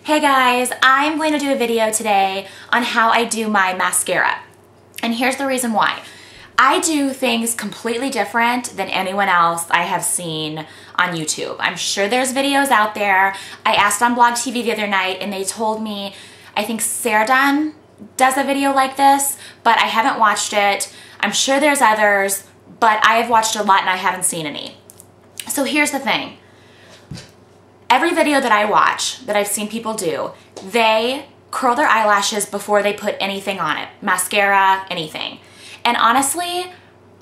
Hey guys, I'm going to do a video today on how I do my mascara. And here's the reason why. I do things completely different than anyone else I have seen on YouTube. I'm sure there's videos out there. I asked on Blog TV the other night and they told me, I think Sarah Dunn does a video like this, but I haven't watched it. I'm sure there's others, but I have watched a lot and I haven't seen any. So here's the thing. Every video that I watch, that I've seen people do, they curl their eyelashes before they put anything on it. Mascara, anything. And honestly,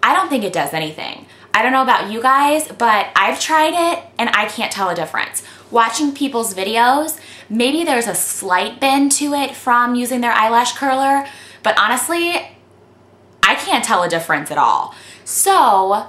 I don't think it does anything. I don't know about you guys, but I've tried it and I can't tell a difference. Watching people's videos, maybe there's a slight bend to it from using their eyelash curler, but honestly, I can't tell a difference at all. So,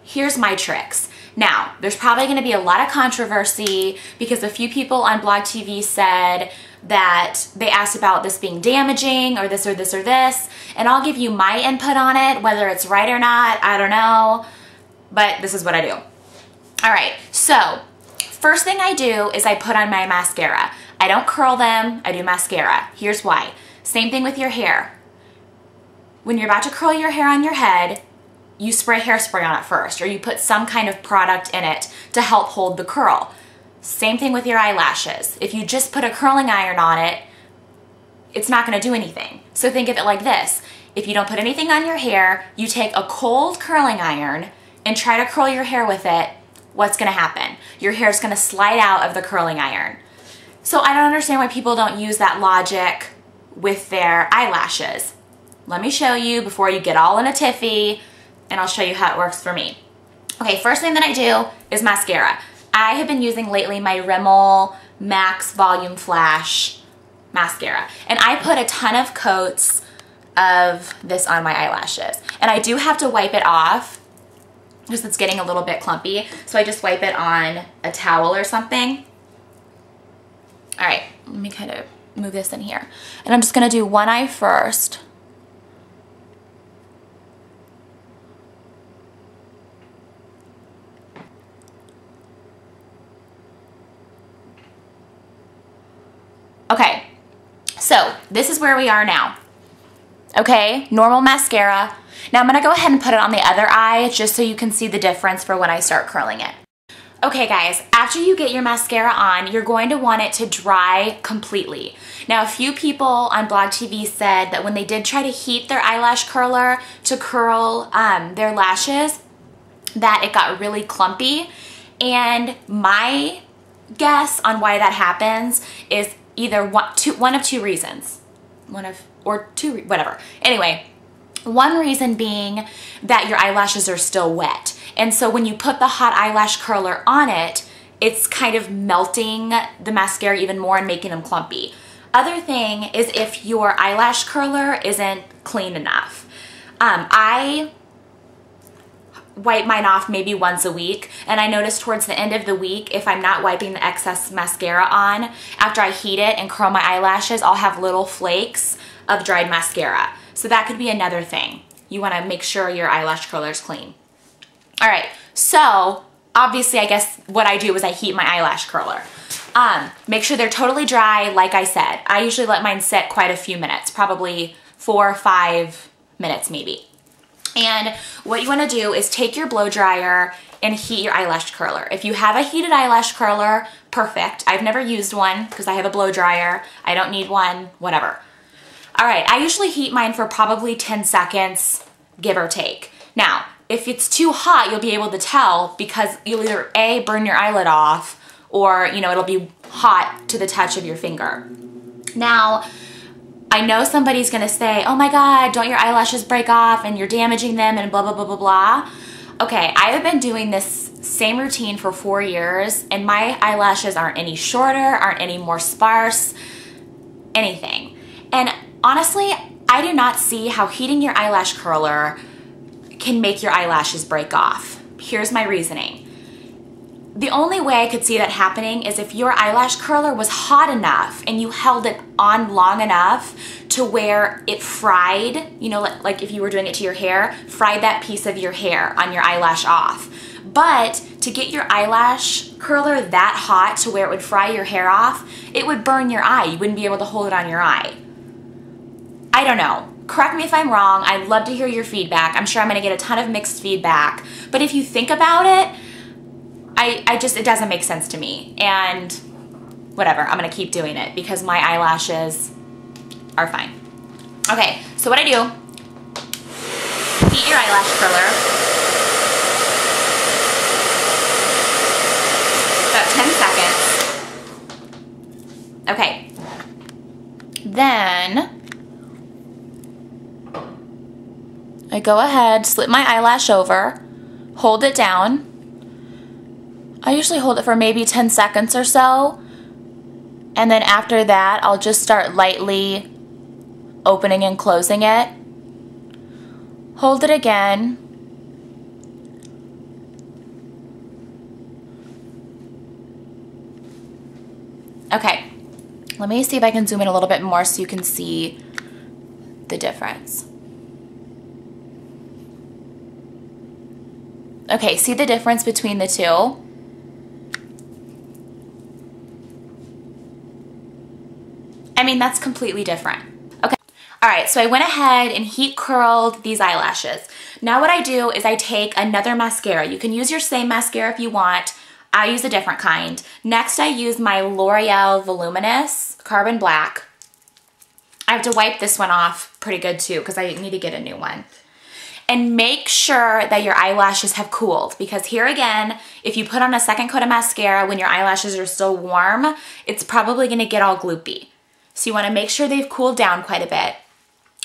here's my tricks. Now, there's probably going to be a lot of controversy because a few people on Blog TV said that they asked about this being damaging or this or this or this, and I'll give you my input on it, whether it's right or not, I don't know, but this is what I do. All right, so first thing I do is I put on my mascara. I don't curl them, I do mascara. Here's why. Same thing with your hair. When you're about to curl your hair on your head, you spray hairspray on it first, or you put some kind of product in it to help hold the curl. Same thing with your eyelashes. If you just put a curling iron on it, it's not gonna do anything. So think of it like this. If you don't put anything on your hair, you take a cold curling iron and try to curl your hair with it, what's gonna happen? Your hair is gonna slide out of the curling iron. So I don't understand why people don't use that logic with their eyelashes. Let me show you before you get all in a tiffy, and I'll show you how it works for me. Okay, first thing that I do is mascara. I have been using lately my Rimmel Max Volume Flash mascara. And I put a ton of coats of this on my eyelashes. And I do have to wipe it off because it's getting a little bit clumpy. So I just wipe it on a towel or something. All right, let me kind of move this in here. And I'm just gonna do one eye first. Okay, so this is where we are now. Okay, normal mascara. Now I'm gonna go ahead and put it on the other eye just so you can see the difference for when I start curling it. Okay guys, after you get your mascara on, you're going to want it to dry completely. Now a few people on Blog TV said that when they did try to heat their eyelash curler to curl their lashes, that it got really clumpy. And my guess on why that happens is either one of two reasons. Whatever. Anyway, one reason being that your eyelashes are still wet. And so when you put the hot eyelash curler on it, it's kind of melting the mascara even more and making them clumpy. Other thing is if your eyelash curler isn't clean enough. I wipe mine off maybe once a week, and I notice towards the end of the week, if I'm not wiping the excess mascara on, after I heat it and curl my eyelashes, I'll have little flakes of dried mascara. So that could be another thing. You wanna make sure your eyelash curler is clean. All right, so obviously I guess what I do is I heat my eyelash curler. Make sure they're totally dry, like I said. I usually let mine sit quite a few minutes, probably 4 or 5 minutes maybe. And what you want to do is take your blow dryer and heat your eyelash curler. If you have a heated eyelash curler, perfect. I've never used one because I have a blow dryer. I don't need one, whatever. All right, I usually heat mine for probably 10 seconds, give or take. Now, if it's too hot, you'll be able to tell because you'll either A, burn your eyelid off, or it'll be hot to the touch of your finger. Now, I know somebody's gonna say, oh my God, don't your eyelashes break off and you're damaging them and blah, blah, blah, blah, blah. Okay, I have been doing this same routine for 4 years and my eyelashes aren't any shorter, aren't any more sparse, anything. And honestly, I do not see how heating your eyelash curler can make your eyelashes break off. Here's my reasoning. The only way I could see that happening is if your eyelash curler was hot enough and you held it on long enough to where it fried, like if you were doing it to your hair, fried that piece of your hair on your eyelash off. But to get your eyelash curler that hot to where it would fry your hair off, it would burn your eye. You wouldn't be able to hold it on your eye. I don't know. Correct me if I'm wrong. I'd love to hear your feedback. I'm sure I'm gonna get a ton of mixed feedback. But if you think about it, it doesn't make sense to me. And whatever, I'm gonna keep doing it because my eyelashes are fine. Okay, so what I do, heat your eyelash curler. About 10 seconds. Okay. Then I go ahead, slip my eyelash over, hold it down. I usually hold it for maybe 10 seconds or so. And then after that, I'll just start lightly opening and closing it. Hold it again. Okay, let me see if I can zoom in a little bit more so you can see the difference. Okay, see the difference between the two? I mean, that's completely different. Okay. All right, so I went ahead and heat curled these eyelashes. Now what I do is I take another mascara. You can use your same mascara if you want. I use a different kind. Next, I use my L'Oreal Voluminous Carbon Black. I have to wipe this one off pretty good too because I need to get a new one. And make sure that your eyelashes have cooled because here again, if you put on a second coat of mascara when your eyelashes are still warm, it's probably gonna get all gloopy. So you wanna make sure they've cooled down quite a bit.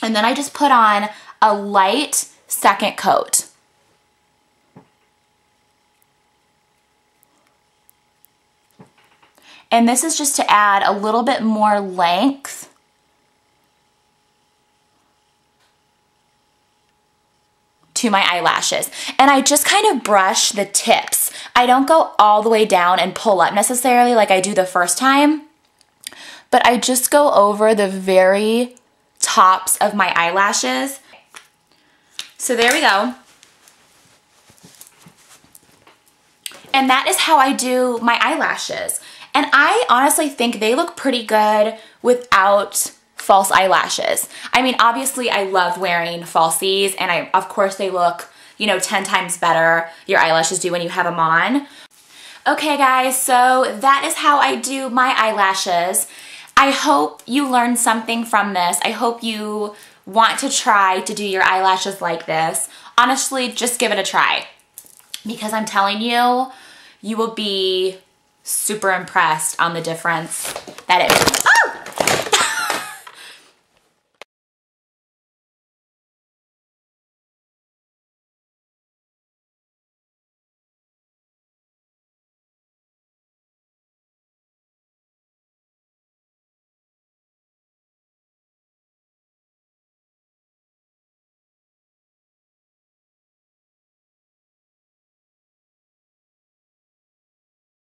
And then I just put on a light second coat. And this is just to add a little bit more length to my eyelashes. And I just kind of brush the tips. I don't go all the way down and pull up necessarily like I do the first time, but I just go over the very tops of my eyelashes. So there we go. And that is how I do my eyelashes. And I honestly think they look pretty good without false eyelashes. I mean, obviously I love wearing falsies and of course they look, you know, 10 times better, your eyelashes do when you have them on. Okay guys, so that is how I do my eyelashes. I hope you learned something from this. I hope you want to try to do your eyelashes like this. Honestly, just give it a try because I'm telling you, you will be super impressed on the difference that it makes.